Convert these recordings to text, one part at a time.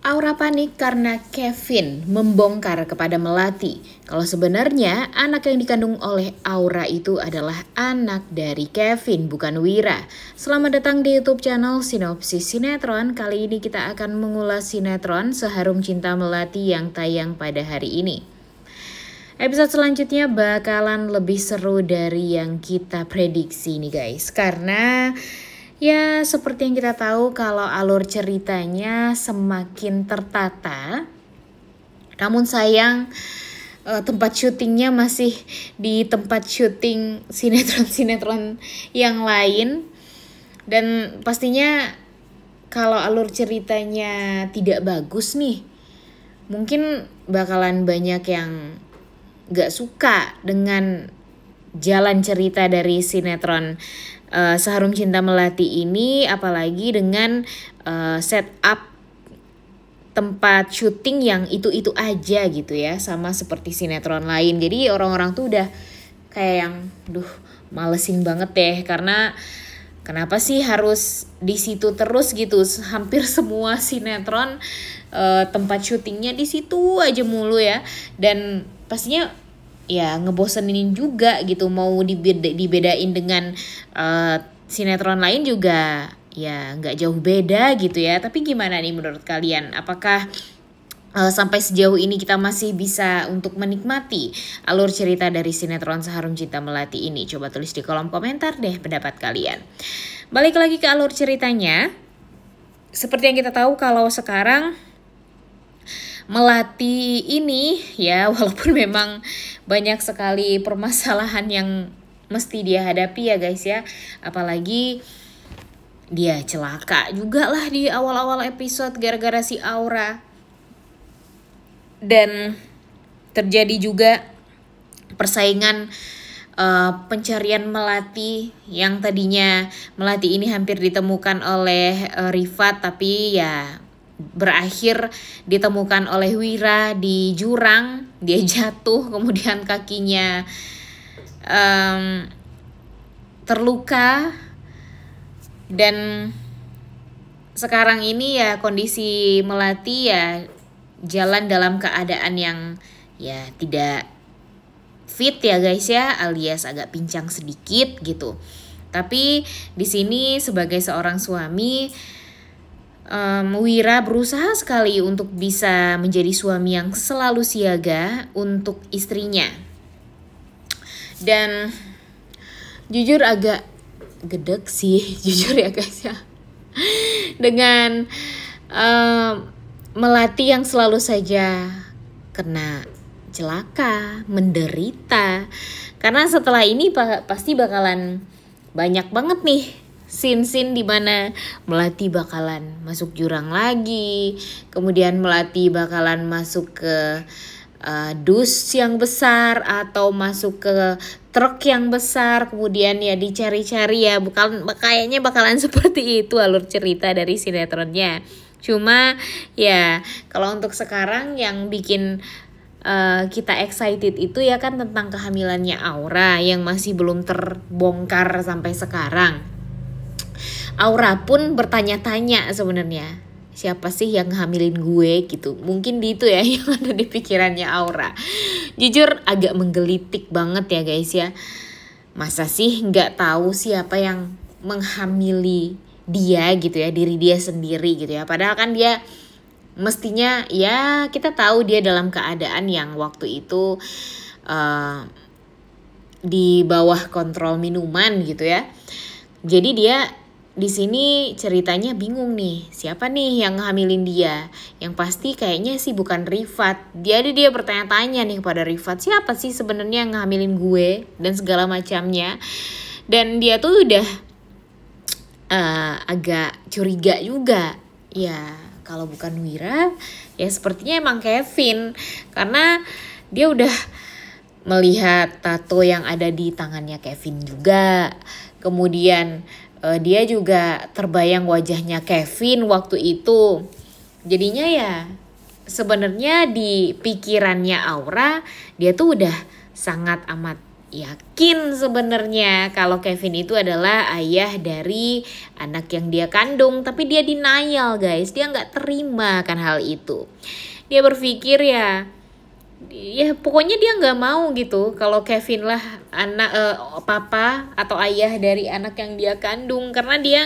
Aura panik karena Kevin membongkar kepada Melati kalau sebenarnya anak yang dikandung oleh Aura itu adalah anak dari Kevin, bukan Wira. Selamat datang di YouTube channel Sinopsis Sinetron. Kali ini kita akan mengulas sinetron Seharum Cinta Melati yang tayang pada hari ini. Episode selanjutnya bakalan lebih seru dari yang kita prediksi nih guys, karena ya seperti yang kita tahu kalau alur ceritanya semakin tertata. Namun sayang tempat syutingnya masih di tempat syuting sinetron-sinetron yang lain. Dan pastinya kalau alur ceritanya tidak bagus nih, mungkin bakalan banyak yang gak suka dengan jalan cerita dari sinetron Seharum Cinta Melati ini, apalagi dengan setup tempat syuting yang itu-itu aja gitu ya, sama seperti sinetron lain. Jadi orang-orang tuh udah kayak yang malesin banget deh, karena kenapa sih harus di situ terus gitu. Hampir semua sinetron tempat syutingnya di situ aja mulu ya, dan pastinya ya ngebosenin juga gitu. Mau dibedain dengan sinetron lain juga ya nggak jauh beda gitu ya. Tapi gimana nih menurut kalian? Apakah sampai sejauh ini kita masih bisa untuk menikmati alur cerita dari sinetron Seharum Cinta Melati ini? Coba tulis di kolom komentar deh pendapat kalian. Balik lagi ke alur ceritanya. Seperti yang kita tahu kalau sekarang Melati ini ya, walaupun memang banyak sekali permasalahan yang mesti dia hadapi ya guys ya. Apalagi dia celaka juga lah di awal-awal episode gara-gara si Aura. Dan terjadi juga persaingan pencarian Melati, yang tadinya Melati ini hampir ditemukan oleh Rifat, tapi ya berakhir ditemukan oleh Wira di jurang. Dia jatuh, kemudian kakinya terluka, dan sekarang ini ya kondisi Melati ya jalan dalam keadaan yang ya tidak fit ya guys ya, alias agak pincang sedikit gitu. Tapi di sini sebagai seorang suami, Wira berusaha sekali untuk bisa menjadi suami yang selalu siaga untuk istrinya. Dan jujur agak gedek sih, jujur ya guys ya, dengan Melati yang selalu saja kena celaka, menderita. Karena setelah ini pasti bakalan banyak banget nih scene-scene dimana Melati bakalan masuk jurang lagi, kemudian Melati bakalan masuk ke dus yang besar atau masuk ke truk yang besar, kemudian ya dicari-cari ya, kayaknya bakalan seperti itu alur cerita dari sinetronnya. Cuma ya kalau untuk sekarang yang bikin kita excited itu ya kan tentang kehamilannya Aura yang masih belum terbongkar sampai sekarang. Aura pun bertanya-tanya sebenarnya, siapa sih yang hamilin gue gitu. Mungkin di itu ya yang ada di pikirannya Aura. Jujur agak menggelitik banget ya guys ya. Masa sih nggak tahu siapa yang menghamili dia gitu ya, diri dia sendiri gitu ya. Padahal kan dia mestinya ya kita tahu dia dalam keadaan yang waktu itu di bawah kontrol minuman gitu ya. Jadi dia di sini ceritanya bingung nih, siapa nih yang hamilin dia? Yang pasti kayaknya sih bukan Rifat. Jadi dia bertanya-tanya nih kepada Rifat, siapa sih sebenarnya yang hamilin gue dan segala macamnya. Dan dia tuh udah agak curiga juga. Ya kalau bukan Wira ya sepertinya emang Kevin, karena dia udah melihat tato yang ada di tangannya Kevin juga. Kemudian dia juga terbayang wajahnya Kevin waktu itu. Jadinya ya sebenarnya di pikirannya Aura dia tuh udah sangat amat yakin sebenarnya kalau Kevin itu adalah ayah dari anak yang dia kandung, tapi dia denial guys, dia nggak terima kan hal itu. Dia berpikir ya pokoknya dia nggak mau gitu kalau Kevin lah anak papa atau ayah dari anak yang dia kandung, karena dia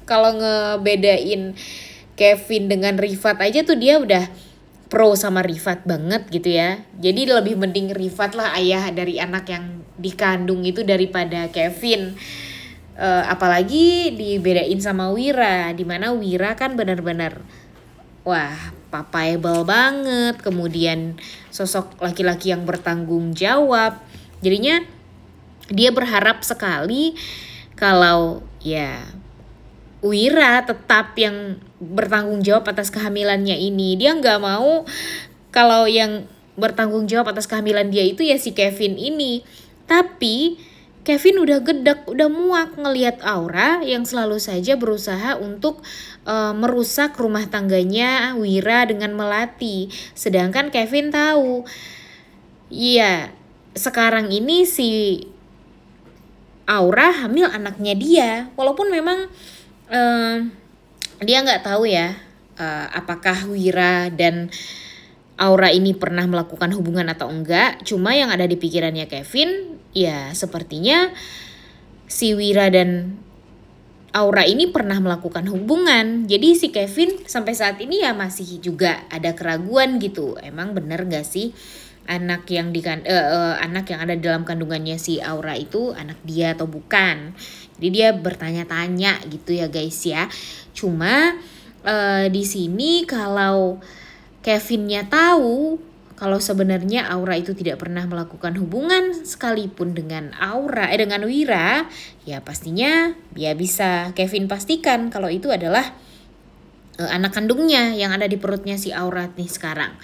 kalau ngebedain Kevin dengan Rifat aja tuh dia udah pro sama Rifat banget gitu ya. Jadi lebih mending Rifat lah ayah dari anak yang dikandung itu daripada Kevin. Apalagi dibedain sama Wira, dimana Wira kan benar-benar wah papable banget, kemudian sosok laki-laki yang bertanggung jawab. Jadinya dia berharap sekali kalau ya Wira tetap yang bertanggung jawab atas kehamilannya ini. Dia nggak mau kalau yang bertanggung jawab atas kehamilan dia itu ya si Kevin ini. Tapi Kevin udah gedek, udah muak ngelihat Aura yang selalu saja berusaha untuk merusak rumah tangganya Wira dengan Melati. Sedangkan Kevin tahu, iya sekarang ini si Aura hamil anaknya dia. Walaupun memang dia nggak tahu ya apakah Wira dan Aura ini pernah melakukan hubungan atau enggak. Cuma yang ada di pikirannya Kevin ya sepertinya si Wira dan Aura ini pernah melakukan hubungan. Jadi si Kevin sampai saat ini ya masih juga ada keraguan gitu. Emang bener gak sih anak yang anak yang ada dalam kandungannya si Aura itu anak dia atau bukan? Jadi dia bertanya-tanya gitu ya guys ya. Cuma di sini kalau Kevinnya tahu kalau sebenarnya Aura itu tidak pernah melakukan hubungan sekalipun dengan dengan Wira, ya pastinya dia bisa Kevin pastikan kalau itu adalah anak kandungnya yang ada di perutnya si Aura nih sekarang.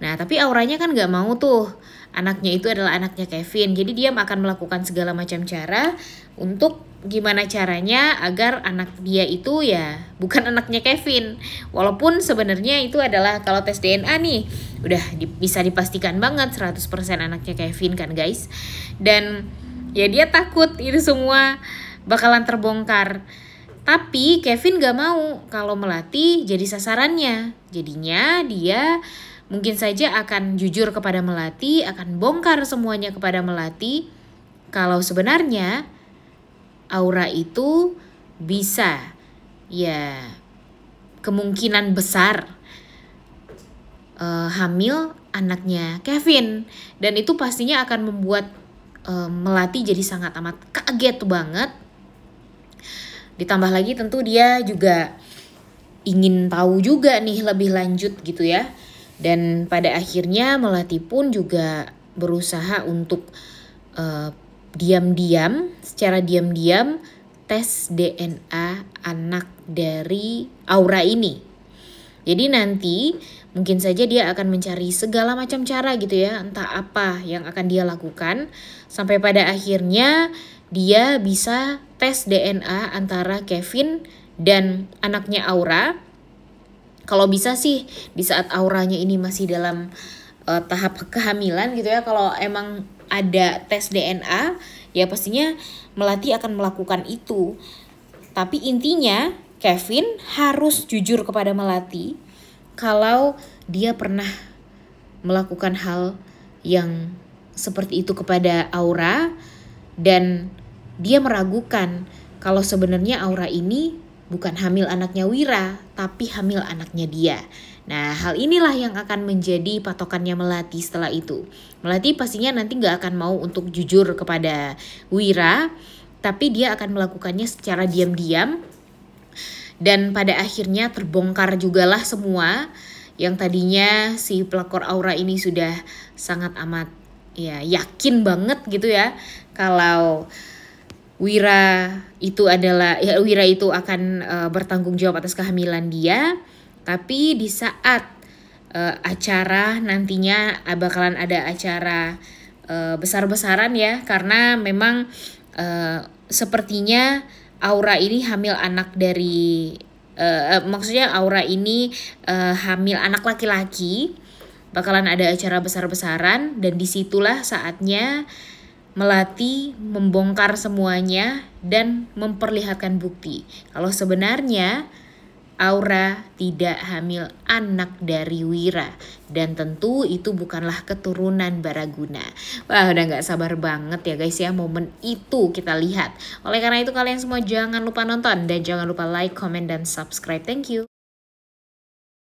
Nah tapi Auranya kan gak mau tuh anaknya itu adalah anaknya Kevin. Jadi dia akan melakukan segala macam cara untuk gimana caranya agar anak dia itu ya bukan anaknya Kevin. Walaupun sebenarnya itu adalah kalau tes DNA nih udah bisa dipastikan banget 100% anaknya Kevin kan guys. Dan ya dia takut itu semua bakalan terbongkar. Tapi Kevin gak mau kalau Melati jadi sasarannya. Jadinya dia mungkin saja akan jujur kepada Melati, akan bongkar semuanya kepada Melati. Kalau sebenarnya Aura itu bisa ya kemungkinan besar hamil anaknya Kevin. Dan itu pastinya akan membuat Melati jadi sangat amat kaget banget. Ditambah lagi tentu dia juga ingin tahu juga nih lebih lanjut gitu ya. Dan pada akhirnya Melati pun juga berusaha untuk secara diam-diam tes DNA anak dari Aura ini. Jadi nanti mungkin saja dia akan mencari segala macam cara gitu ya, entah apa yang akan dia lakukan sampai pada akhirnya dia bisa tes DNA antara Kevin dan anaknya Aura. Kalau bisa sih di saat Auranya ini masih dalam tahap kehamilan gitu ya. Kalau emang ada tes DNA ya pastinya Melati akan melakukan itu. Tapi intinya Kevin harus jujur kepada Melati kalau dia pernah melakukan hal yang seperti itu kepada Aura. Dan dia meragukan kalau sebenarnya Aura ini bukan hamil anaknya Wira, tapi hamil anaknya dia. Nah, hal inilah yang akan menjadi patokannya Melati setelah itu. Melati pastinya nanti gak akan mau untuk jujur kepada Wira, tapi dia akan melakukannya secara diam-diam. Dan pada akhirnya terbongkar jugalah semua yang tadinya si pelakor Aura ini sudah sangat amat ya yakin banget gitu ya kalau Wira itu akan bertanggung jawab atas kehamilan dia. Tapi di saat acara nantinya bakalan ada acara besar-besaran ya, karena memang sepertinya Aura ini hamil anak dari maksudnya Aura ini hamil anak laki-laki. Bakalan ada acara besar-besaran dan disitulah saatnya Melati membongkar semuanya dan memperlihatkan bukti kalau sebenarnya Aura tidak hamil anak dari Wira. Dan tentu itu bukanlah keturunan Baraguna. Wah, udah gak sabar banget ya guys ya momen itu kita lihat. Oleh karena itu kalian semua jangan lupa nonton dan jangan lupa like, comment, dan subscribe. Thank you.